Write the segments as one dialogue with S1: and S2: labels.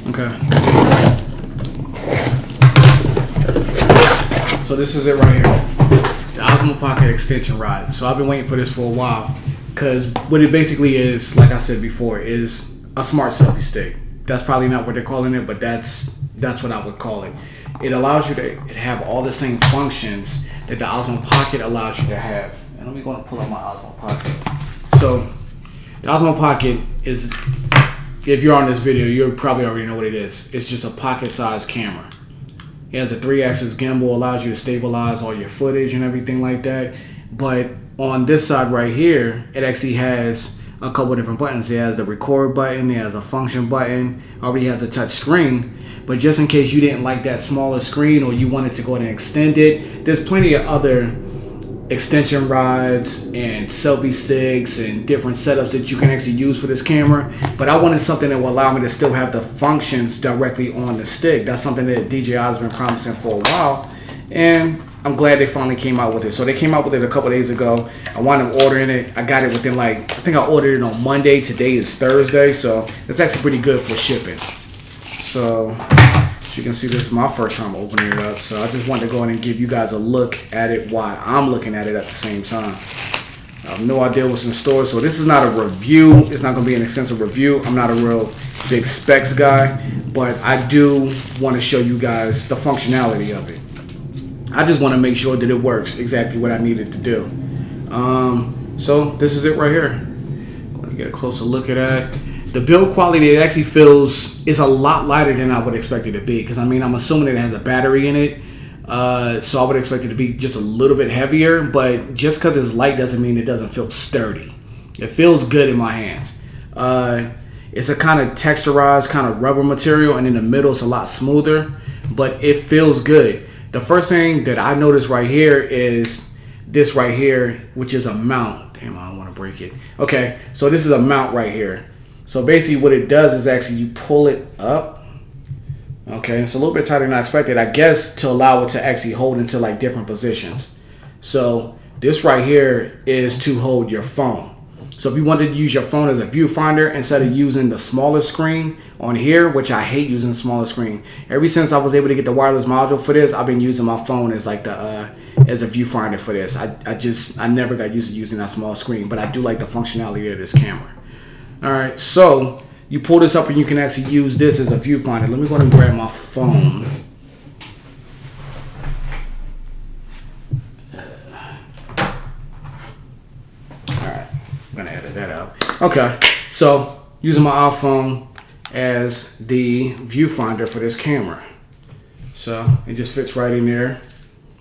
S1: Okay. So this is it right here. The Osmo Pocket extension rod. So I've been waiting for this for a while. Because what it basically is, like I said before, is a smart selfie stick. That's probably not what they're calling it, but that's what I would call it. It allows you to have all the same functions that the Osmo Pocket allows you to have. And let me go and pull out my Osmo Pocket. So the Osmo Pocket is, if you're on this video, you probably already know what it is. It's just a pocket-sized camera. It has a 3-axis gimbal, allows you to stabilize all your footage and everything like that. But on this side right here, it actually has a couple of different buttons. It has the record button, it has a function button, already has a touch screen. But just in case you didn't like that smaller screen or you wanted to go ahead and extend it, there's plenty of other extension rods and selfie sticks and different setups that you can actually use for this camera. But I wanted something that will allow me to still have the functions directly on the stick. That's something that DJI has been promising for a while, and I'm glad they finally came out with it. So they came out with it a couple days ago. I wound up ordering it. I got it within I think I ordered it on Monday. Today is Thursday, so it's actually pretty good for shipping. So as you can see, this is my first time opening it up. So I just wanted to go in and give you guys a look at it while I'm looking at it at the same time. I have no idea what's in store. So this is not a review. It's not going to be an extensive review. I'm not a real big specs guy, but I do want to show you guys the functionality of it. I just want to make sure that it works exactly what I needed to do. So this is it right here. Let me get a closer look at that. The build quality, it actually feels, is a lot lighter than I would expect it to be. Because I mean, I'm assuming it has a battery in it. So I would expect it to be just a little bit heavier. But just because it's light doesn't mean it doesn't feel sturdy. It feels good in my hands. It's a kind of texturized kind of rubber material. And in the middle, it's a lot smoother. But it feels good. The first thing that I noticed right here is this right here, which is a mount. Damn, I don't want to break it. Okay, so this is a mount right here. So basically what it does is actually you pull it up. Okay, it's a little bit tighter than I expected, I guess, to allow it to actually hold into like different positions. So this right here is to hold your phone. So if you wanted to use your phone as a viewfinder instead of using the smaller screen on here, which I hate using the smaller screen. Ever since I was able to get the wireless module for this, I've been using my phone as like the as a viewfinder for this. I never got used to using that small screen, but I do like the functionality of this camera. All right, so you pull this up and you can actually use this as a viewfinder. Let me go ahead and grab my phone. I'm gonna edit that out. Okay, so using my iPhone as the viewfinder for this camera. So it just fits right in there.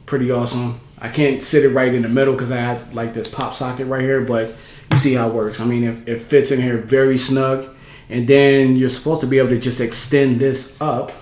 S1: Pretty awesome. I can't sit it right in the middle because I have like this pop socket right here, but you see how it works. I mean, it fits in here very snug. And then you're supposed to be able to just extend this up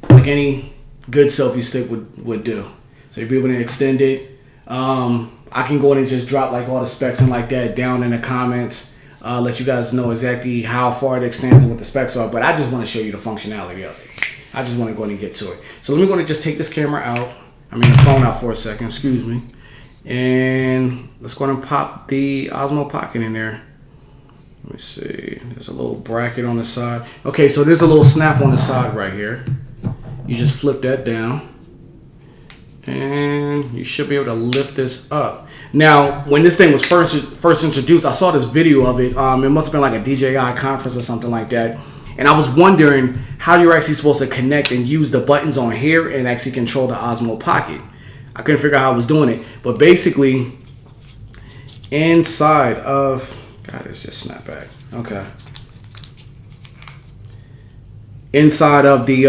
S1: like any good selfie stick would do. So you'll be able to extend it. I can go in and just drop like all the specs and like that down in the comments. Let you guys know exactly how far it extends and what the specs are. But I just want to show you the functionality of it. I just want to go in and get to it. So let me go and just take this camera out. I mean the phone out for a second, excuse me. And let's go ahead and pop the Osmo Pocket in there. Let me see. There's a little bracket on the side. Okay, so there's a little snap on the side right here. You just flip that down. And you should be able to lift this up. Now, when this thing was first introduced, I saw this video of it. It must have been like a DJI conference or something like that. And I was wondering how you're actually supposed to connect and use the buttons on here and actually control the Osmo Pocket. I couldn't figure out how I was doing it. But basically, inside of... God, it's just snapped back. Okay. Inside of the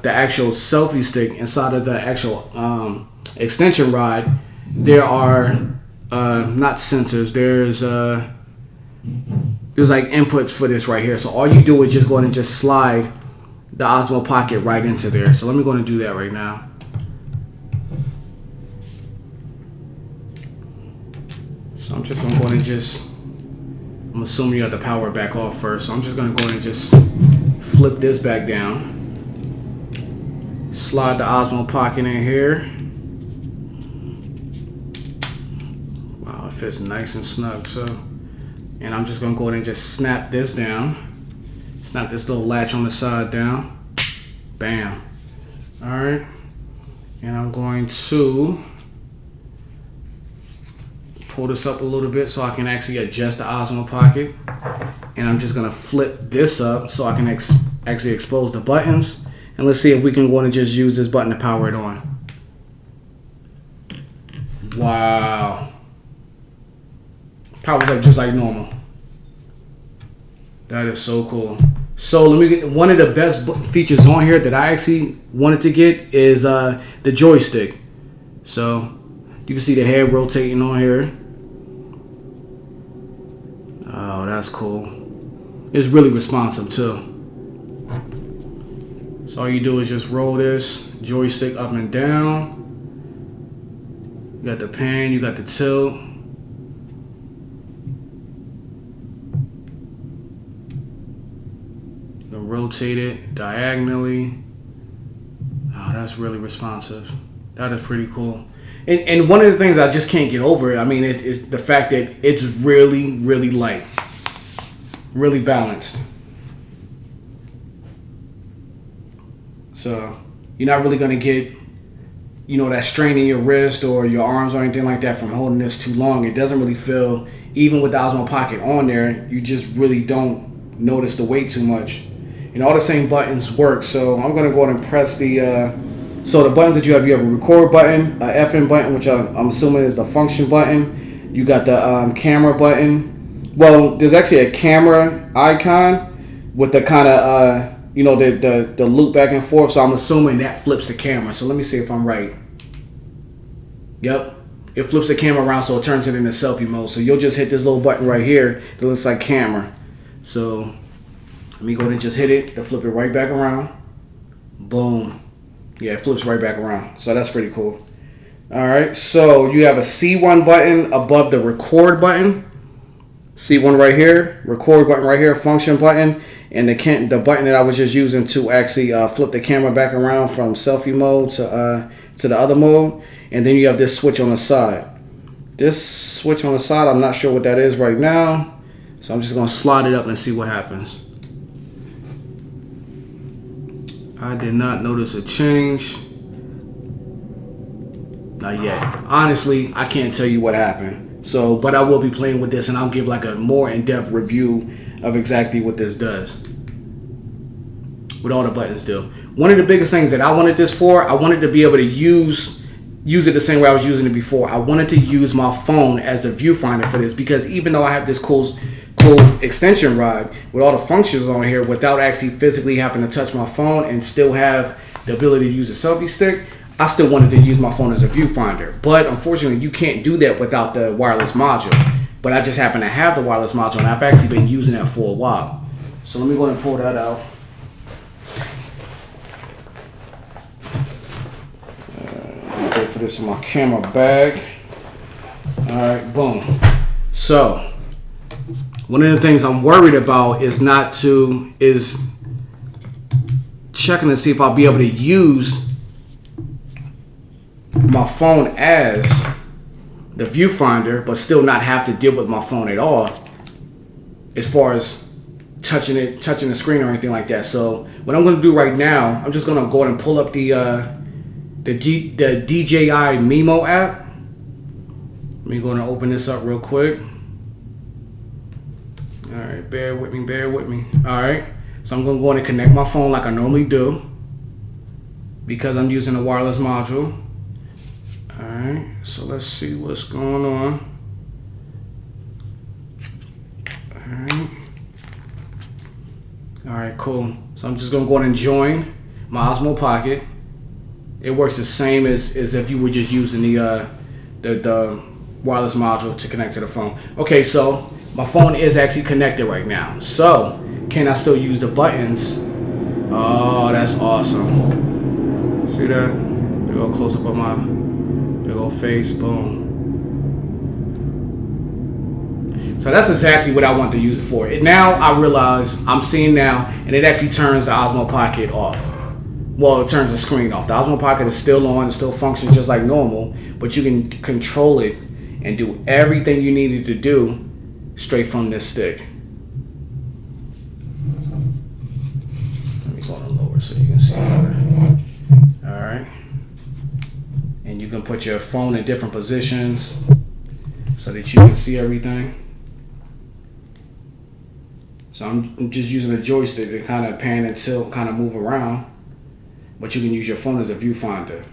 S1: actual selfie stick, inside of the actual extension rod, there are not sensors. There's like inputs for this right here. So all you do is just go ahead and just slide the Osmo Pocket right into there. So let me go ahead and do that right now. So I'm just gonna go ahead and just, I'm assuming you have to power it back off first. So I'm just gonna go ahead and just flip this back down. Slide the Osmo Pocket in here. Wow, it fits nice and snug. So And I'm just gonna go ahead and just snap this down. Snap this little latch on the side down. Bam. All right. And I'm going to pull this up a little bit so I can actually adjust the Osmo Pocket. And I'm just gonna flip this up so I can actually expose the buttons. And let's see if we can go and just use this button to power it on. Wow. Powers up just like normal. That is so cool. So let me get one of the best features on here that I actually wanted to get is the joystick. So you can see the head rotating on here. Oh, that's cool. It's really responsive too. So all you do is just roll this joystick up and down. You got the pan, you got the tilt. You can rotate it diagonally. Oh, that's really responsive. That is pretty cool. And one of the things I just can't get over, I mean, is the fact that it's really, really light. Really balanced. So you're not really gonna get, you know, that strain in your wrist or your arms or anything like that from holding this too long. It doesn't really feel, even with the Osmo Pocket on there, you just really don't notice the weight too much. And all the same buttons work. So I'm gonna go ahead and press the, so the buttons that you have a record button, a FM button, which I'm assuming is the function button. You got the camera button. Well, there's actually a camera icon with the kind of, you know, the loop back and forth. So I'm assuming that flips the camera. So let me see if I'm right. Yep. It flips the camera around so it turns it into selfie mode. So you'll just hit this little button right here that looks like camera. So let me go ahead and just hit it to flip it right back around. Boom. Yeah, it flips right back around. So that's pretty cool. All right. So you have a C1 button above the record button. C1 right here. Record button right here. Function button. And the button that I was just using to actually flip the camera back around from selfie mode to the other mode. And then you have this switch on the side. This switch on the side, I'm not sure what that is right now. So I'm just going to slide it up and see what happens. I did not notice a change. Not yet. Honestly, I can't tell you what happened. So, but I will be playing with this and I'll give like a more in-depth review of exactly what this does. With all the buttons do. One of the biggest things that I wanted this for, I wanted to be able to use it the same way I was using it before. I wanted to use my phone as a viewfinder for this because even though I have this cool extension rod with all the functions on here without actually physically having to touch my phone and still have the ability to use a selfie stick, I still wanted to use my phone as a viewfinder. But unfortunately, you can't do that without the wireless module. But I just happen to have the wireless module and I've actually been using that for a while. So let me go ahead and pull that out. Wait for this in my camera bag. All right, boom. So one of the things I'm worried about is checking to see if I'll be able to use my phone as the viewfinder, but still not have to deal with my phone at all as far as touching the screen or anything like that. So what I'm going to do right now, I'm just going to go ahead and pull up the DJI Mimo app. Let me go and open this up real quick. All right, bear with me. All right, so I'm going to go in and connect my phone like I normally do because I'm using a wireless module. All right, so let's see what's going on. All right, cool. So I'm just going to go ahead and join my Osmo Pocket. It works the same as if you were just using the wireless module to connect to the phone. Okay, so my phone is actually connected right now. So can I still use the buttons? Oh, that's awesome. See that? Big old close up of my big old face. Boom. So that's exactly what I want to use it for. Now I realize I'm seeing now, and it actually turns the Osmo Pocket off. Well, it turns the screen off. The Osmo Pocket is still on, it still functions just like normal, but you can control it and do everything you needed to do straight from this stick. Let me go on lower so you can see better. All right. And you can put your phone in different positions so that you can see everything. So I'm just using a joystick to kind of pan and tilt, kind of move around. But you can use your phone as a viewfinder.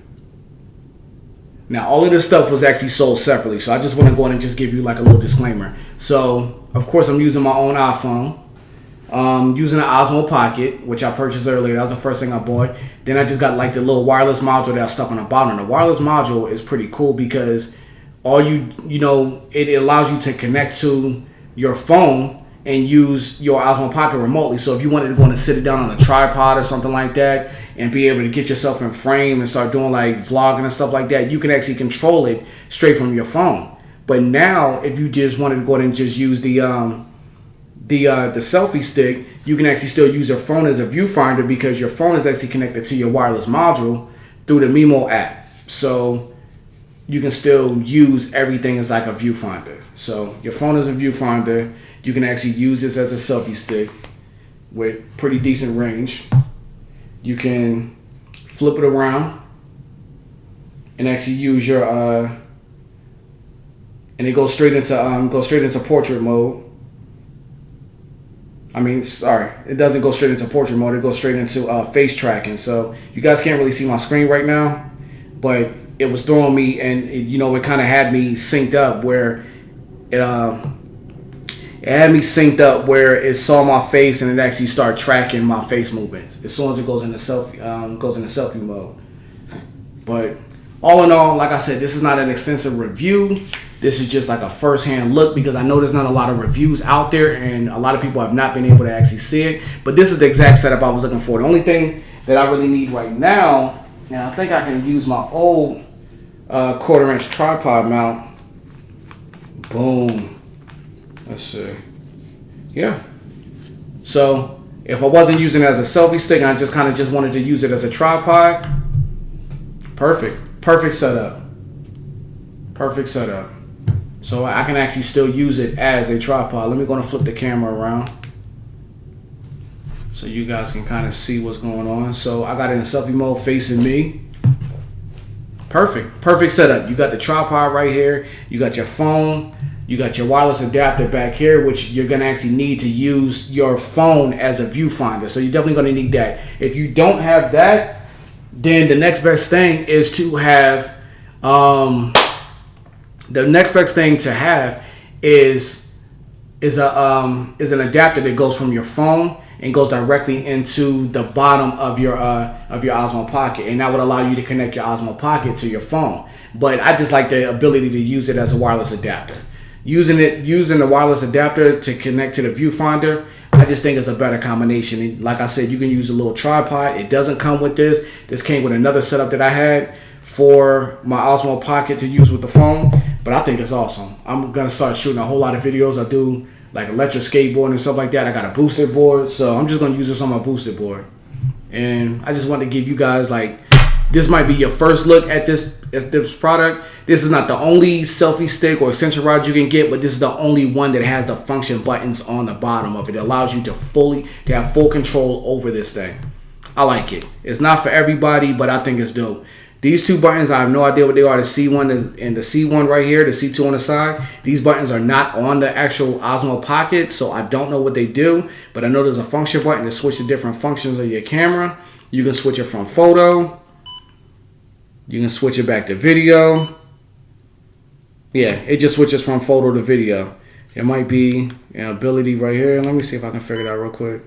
S1: Now, all of this stuff was actually sold separately, so I just want to go in and just give you like a little disclaimer. So, of course, I'm using my own iPhone. Using an Osmo Pocket, which I purchased earlier. That was the first thing I bought. Then I just got like the little wireless module that I stuck on the bottom. The wireless module is pretty cool because it allows you to connect to your phone and use your Osmo Pocket remotely. So if you wanted to go and sit it down on a tripod or something like that and be able to get yourself in frame and start doing like vlogging and stuff like that, you can actually control it straight from your phone. But now, if you just wanted to go ahead and just use the selfie stick, you can actually still use your phone as a viewfinder because your phone is actually connected to your wireless module through the Mimo app. So you can still use everything as like a viewfinder. So your phone is a viewfinder. You can actually use this as a selfie stick with pretty decent range. You can flip it around and actually use your and it goes straight into portrait mode. It doesn't go straight into portrait mode. It goes straight into face tracking. So you guys can't really see my screen right now, but it was throwing me, and it kind of had me synced up where it saw my face and it actually started tracking my face movements as soon as it goes into selfie mode. But all in all, like I said, this is not an extensive review. This is just like a first-hand look because I know there's not a lot of reviews out there and a lot of people have not been able to actually see it. But this is the exact setup I was looking for. The only thing that I really need right now, and I think I can use my old 1/4-inch tripod mount. Boom. Let's see. Yeah. So if I wasn't using it as a selfie stick, I just wanted to use it as a tripod. Perfect setup. Perfect setup. So I can actually still use it as a tripod. Let me go and flip the camera around so you guys can kind of see what's going on. So I got it in selfie mode facing me. Perfect setup. You got the tripod right here. You got your phone. You got your wireless adapter back here, which you're going to actually need to use your phone as a viewfinder. So you're definitely going to need that. If you don't have that, then the next best thing is to have is an adapter that goes from your phone and goes directly into the bottom of your Osmo Pocket, and that would allow you to connect your Osmo Pocket to your phone. But I just like the ability to use it as a wireless adapter. Using the wireless adapter to connect to the viewfinder, I just think it's a better combination. And like I said, you can use a little tripod. It doesn't come with this. This came with another setup that I had for my Osmo Pocket to use with the phone, but I think it's awesome. I'm gonna start shooting a whole lot of videos. I do like electric skateboarding and stuff like that. I got a boosted board, so I'm just gonna use this on my boosted board. And I just want to give you guys, like, this might be your first look at this product. This is not the only selfie stick or extension rod you can get, but this is the only one that has the function buttons on the bottom of it. It allows you to have full control over this thing. I like it. It's not for everybody, but I think it's dope. These two buttons, I have no idea what they are. The C1 and the C1 right here, the C2 on the side. These buttons are not on the actual Osmo Pocket, so I don't know what they do. But I know there's a function button to switch the different functions of your camera. You can switch it from photo. You can switch it back to video. Yeah, it just switches from photo to video. It might be an ability right here. Let me see if I can figure it out real quick.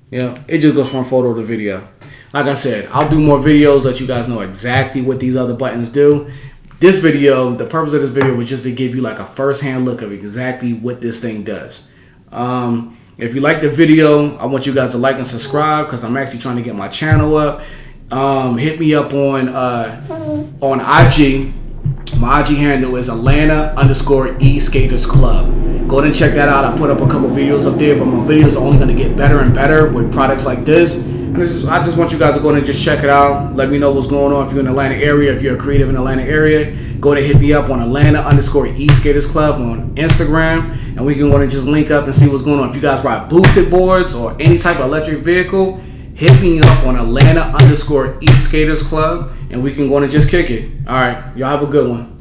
S1: Yeah, it just goes from photo to video. Like I said, I'll do more videos, let you guys know exactly what these other buttons do. This video, the purpose of this video was just to give you like a first-hand look of exactly what this thing does. If you like the video, I want you guys to like and subscribe because I'm actually trying to get my channel up. Hit me up on IG. My IG handle is Atlanta_eSkatersClub. Go ahead and check that out. I put up a couple videos up there, but my videos are only going to get better and better with products like this. And I just want you guys to go ahead and just check it out. Let me know what's going on. If you're in the Atlanta area, if you're a creative in the Atlanta area, go ahead and hit me up on Atlanta_eSkatersClub on Instagram. and we can want to just link up and see what's going on. If you guys ride boosted boards or any type of electric vehicle, hit me up on Atlanta_Eat Skaters Club, and we can go and just kick it. All right, y'all have a good one.